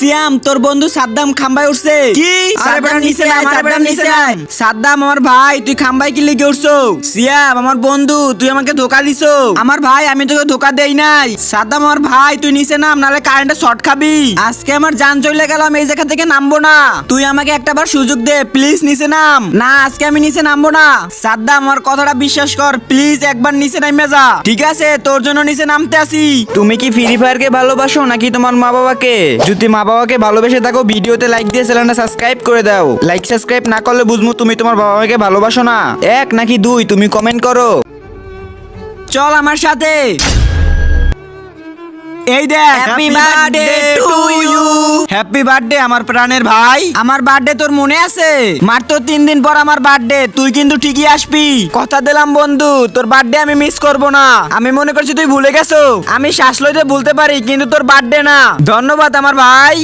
সিয়াম তোর বন্ধু সাদ্দাম খাম্বায় উঠছে কি? আরে বেটা নিচে নাম, আরে বেটা নিচে নাম। সাদ্দাম আমার ভাই, তুই খাম্বায় কি লিখে উঠছো? সিয়াম আমার বন্ধু, তুই আমাকে ধোকা দিছো। আমার ভাই, আমি তোকে ধোকা দেই নাই। সাদ্দাম আমার ভাই, তুই নিচে নাম, নালে কারেন্টে শর্ট খাবি। আজকে আমার জান চলে গেল, আমি এই জায়গা থেকে নামবো না। তুই আমাকে একটাবার সুযোগ দে, প্লিজ নিচে নাম। না, আজকে আমি নিচে নামবো না। সাদ্দাম আমার কথাটা বিশ্বাস কর, প্লিজ একবার নিচে নামে যা। ঠিক আছে, তোর জন্য নিচে নামতে আসি। তুমি কি ফ্রি ফায়ারকে ভালোবাসো নাকি তোমার মা বাবাকে? যদি মা বাবাকে ভালোবেসে থাকো, ভিডিওতে লাইক দিয়ে চ্যানেলটা সাবস্ক্রাইব করে দাও। লাইক সাবস্ক্রাইব না করলে বুঝবো তুমি তোমার বাবা মাকে ভালোবাসো না। 1 নাকি 2 তুমি কমেন্ট করো। চল আমার সাথে। এই দেখ, Happy birthday to you। Happy birthday আমার প্রাণের ভাই। আমার বার্থডে তোর মনে আছে? মাত্র 3 দিন পর আমার বার্থডে, তুই কিন্তু ঠিকই আসবি। কথা দিলাম বন্ধু, তোর বার্থডে আমি মিস করব না। আমি মনে করছি তুই ভুলে গেছো। আমি শ্বাস লইতে ভুলতে পারি, কিন্তু তোর বার্থডে না। ধন্যবাদ আমার ভাই।